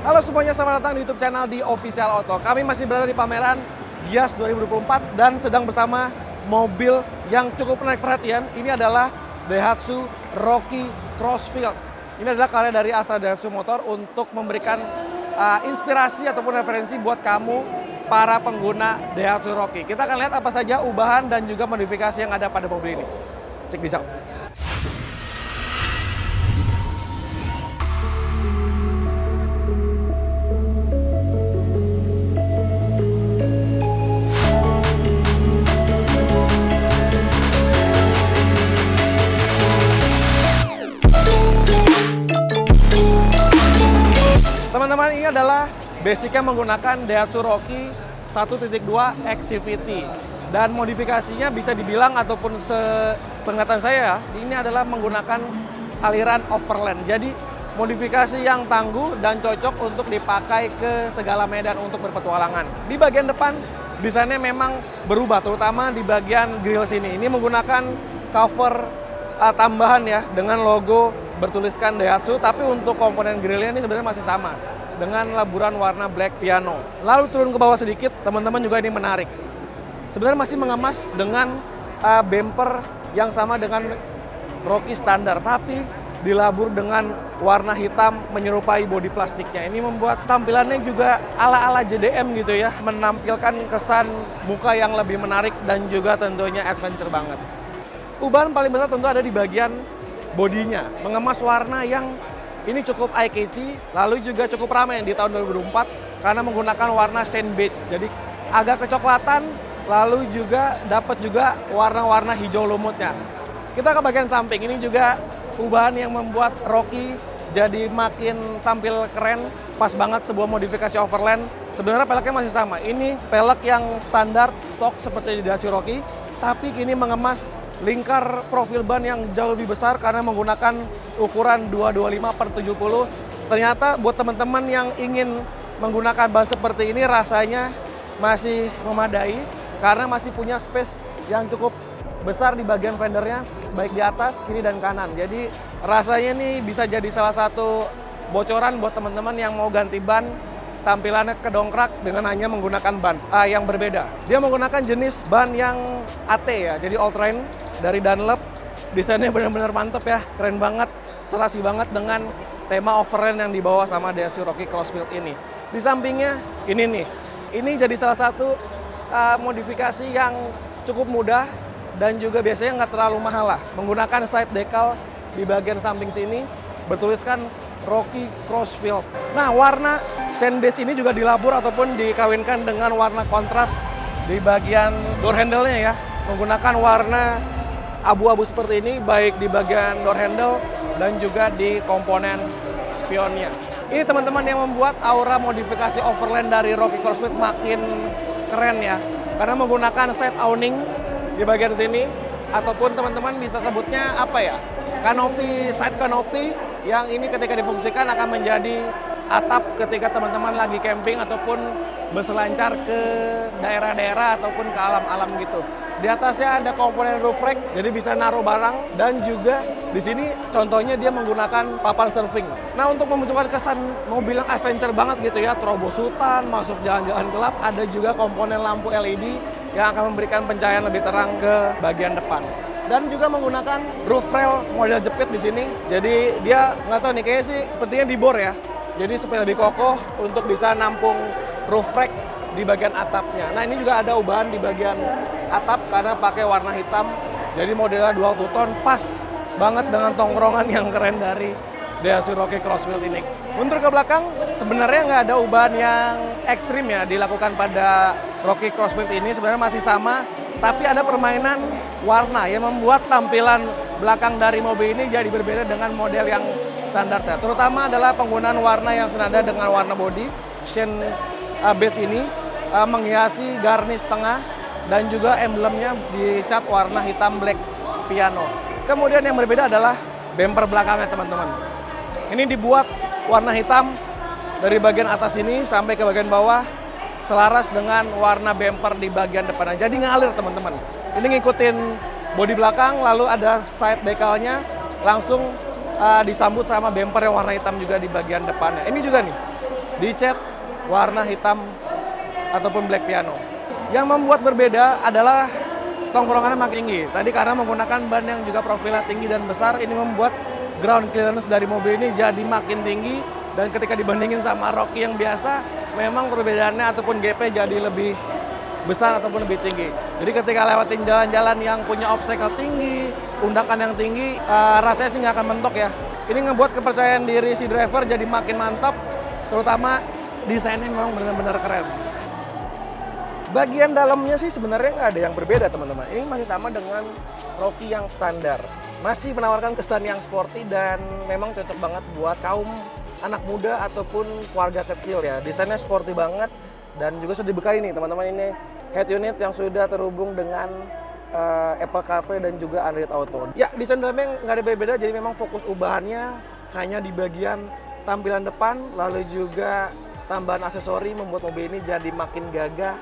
Halo semuanya, selamat datang di YouTube channel di Official Auto. Kami masih berada di pameran Gias 2024 dan sedang bersama mobil yang cukup menarik perhatian. Ini adalah Daihatsu Rocky Crossfield. Ini adalah karya dari Astra Daihatsu Motor untuk memberikan inspirasi ataupun referensi buat kamu para pengguna Daihatsu Rocky. Kita akan lihat apa saja ubahan dan juga modifikasi yang ada pada mobil ini. Cek di out. Teman-teman, ini adalah basicnya menggunakan Daihatsu Rocky 1.2 XCVT dan modifikasinya bisa dibilang ataupun sepenglihatan saya ini adalah menggunakan aliran overland. Jadi modifikasi yang tangguh dan cocok untuk dipakai ke segala medan untuk berpetualangan. Di bagian depan desainnya memang berubah, terutama di bagian grill sini. Ini menggunakan cover tambahan ya dengan logo bertuliskan Daihatsu, tapi untuk komponen grillnya ini sebenarnya masih sama dengan laburan warna black piano. Lalu turun ke bawah sedikit, teman-teman, juga ini menarik. Sebenarnya masih mengemas dengan bumper yang sama dengan Rocky standar, tapi dilabur dengan warna hitam menyerupai bodi plastiknya. Ini membuat tampilannya juga ala-ala JDM gitu ya, menampilkan kesan muka yang lebih menarik dan juga tentunya adventure banget. Ubahan paling besar tentu ada di bagian bodinya, mengemas warna yang ini cukup eye-catchy, lalu juga cukup ramai di tahun 2024 karena menggunakan warna sand beige. Jadi agak kecoklatan, lalu juga dapat juga warna-warna hijau lumutnya. Kita ke bagian samping, ini juga ubahan yang membuat Rocky jadi makin tampil keren, pas banget sebuah modifikasi overland. Sebenarnya peleknya masih sama, ini pelek yang standar stok seperti di Daihatsu Rocky, tapi kini mengemas lingkar profil ban yang jauh lebih besar karena menggunakan ukuran 225/70. Ternyata buat teman-teman yang ingin menggunakan ban seperti ini rasanya masih memadai karena masih punya space yang cukup besar di bagian fendernya, baik di atas, kiri, dan kanan. Jadi rasanya ini bisa jadi salah satu bocoran buat teman-teman yang mau ganti ban, tampilannya kedongkrak dengan hanya menggunakan ban yang berbeda. Dia menggunakan jenis ban yang AT ya, jadi all terrain dari Dunlop. Desainnya benar-benar mantep ya, keren banget, serasi banget dengan tema overland yang dibawa sama Daihatsu Rocky Crossfield ini. Di sampingnya ini nih, ini jadi salah satu modifikasi yang cukup mudah dan juga biasanya nggak terlalu mahal lah. Menggunakan side decal di bagian samping sini bertuliskan Rocky Crossfield. Nah, warna sand beige ini juga dilabur ataupun dikawinkan dengan warna kontras di bagian door handle-nya ya. Menggunakan warna abu-abu seperti ini baik di bagian door handle dan juga di komponen spionnya. Ini teman-teman yang membuat aura modifikasi overland dari Rocky Crossfield makin keren ya. Karena menggunakan side awning di bagian sini ataupun teman-teman bisa sebutnya apa ya? Kanopi, side canopy yang ini ketika difungsikan akan menjadi atap ketika teman-teman lagi camping ataupun berselancar ke daerah-daerah ataupun ke alam-alam gitu. Di atasnya ada komponen roof rack, jadi bisa naruh barang, dan juga di sini contohnya dia menggunakan papan surfing. Nah, untuk memunculkan kesan mobil yang adventure banget gitu ya, terobos hutan, masuk jalan-jalan gelap, ada juga komponen lampu LED yang akan memberikan pencahayaan lebih terang ke bagian depan. Dan juga menggunakan roof rail model jepit di sini. Jadi dia nggak tahu nih, kayaknya sih sepertinya dibor ya. Jadi supaya lebih kokoh untuk bisa nampung roof rack di bagian atapnya. Nah, ini juga ada ubahan di bagian atap karena pakai warna hitam. Jadi modelnya dual two-tone, pas banget dengan tongkrongan yang keren dari Daihatsu Rocky Crossfield ini. Mundur ke belakang, sebenarnya nggak ada ubahan yang ekstrim ya dilakukan pada Rocky Crossfield ini. Sebenarnya masih sama, tapi ada permainan warna yang membuat tampilan belakang dari mobil ini jadi berbeda dengan model yang standar ya. Terutama adalah penggunaan warna yang senada dengan warna bodi. Shine beige ini menghiasi garnish tengah dan juga emblemnya dicat warna hitam black piano. Kemudian yang berbeda adalah bumper belakangnya, teman-teman. Ini dibuat warna hitam dari bagian atas ini sampai ke bagian bawah, selaras dengan warna bumper di bagian depannya. Jadi ngalir, teman-teman. Ini ngikutin bodi belakang, lalu ada side decalnya, langsung disambut sama bumper yang warna hitam juga di bagian depannya. Ini juga nih, dicat warna hitam ataupun black piano. Yang membuat berbeda adalah tongkrongannya makin tinggi. Tadi karena menggunakan ban yang juga profilnya tinggi dan besar, ini membuat ground clearance dari mobil ini jadi makin tinggi. Dan ketika dibandingin sama Rocky yang biasa, memang perbedaannya ataupun gap-nya jadi lebih besar ataupun lebih tinggi. Jadi ketika lewatin jalan-jalan yang punya obstacle tinggi, undakan yang tinggi, rasanya sih nggak akan mentok ya. Ini ngebuat kepercayaan diri si driver jadi makin mantap, terutama desainnya memang benar-benar keren. Bagian dalamnya sih sebenarnya nggak ada yang berbeda teman-teman. Ini masih sama dengan Rocky yang standar. Masih menawarkan kesan yang sporty dan memang cocok banget buat kaum anak muda ataupun keluarga kecil ya. Desainnya sporty banget dan juga sudah dibekali nih teman-teman, ini head unit yang sudah terhubung dengan Apple CarPlay dan juga Android Auto. Ya, desain dalamnya nggak ada berbeda, jadi memang fokus ubahannya hanya di bagian tampilan depan, lalu juga tambahan aksesori membuat mobil ini jadi makin gagah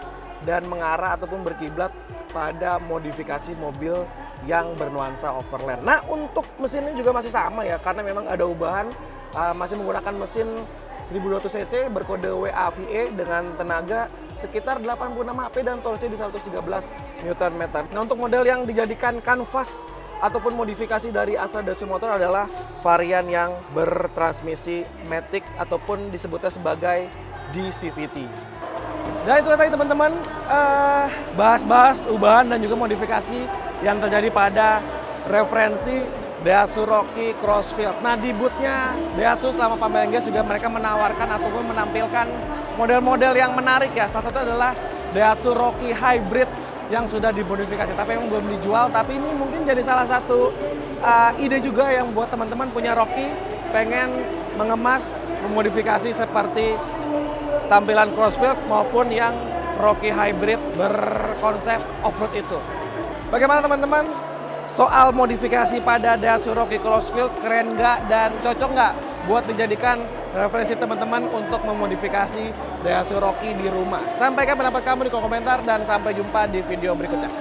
dan mengarah ataupun berkiblat pada modifikasi mobil yang bernuansa overland. Nah, untuk mesinnya juga masih sama ya, karena memang ada ubahan, masih menggunakan mesin 1200 cc berkode WAVE dengan tenaga sekitar 86 HP dan torsinya di 113 Nm. Nah, untuk model yang dijadikan kanvas ataupun modifikasi dari Astra Daihatsu Motor adalah varian yang bertransmisi matic ataupun disebutnya sebagai DCVT. Dan itu tadi teman-teman, bahas-bahas ubahan dan juga modifikasi yang terjadi pada referensi Daihatsu Rocky Crossfield. Nah, di bootnya Daihatsu selama pameran Gias juga mereka menawarkan ataupun menampilkan model-model yang menarik ya. Salah satu adalah Daihatsu Rocky Hybrid yang sudah dimodifikasi, tapi memang belum dijual. Tapi ini mungkin jadi salah satu ide juga yang buat teman-teman punya Rocky pengen mengemas, memodifikasi seperti tampilan Crossfield maupun yang Rocky Hybrid berkonsep off-road itu. Bagaimana teman-teman? Soal modifikasi pada Daihatsu Rocky Crossfield, keren nggak dan cocok nggak buat dijadikan referensi teman-teman untuk memodifikasi Daihatsu Rocky di rumah? Sampaikan pendapat kamu di kolom komentar dan sampai jumpa di video berikutnya.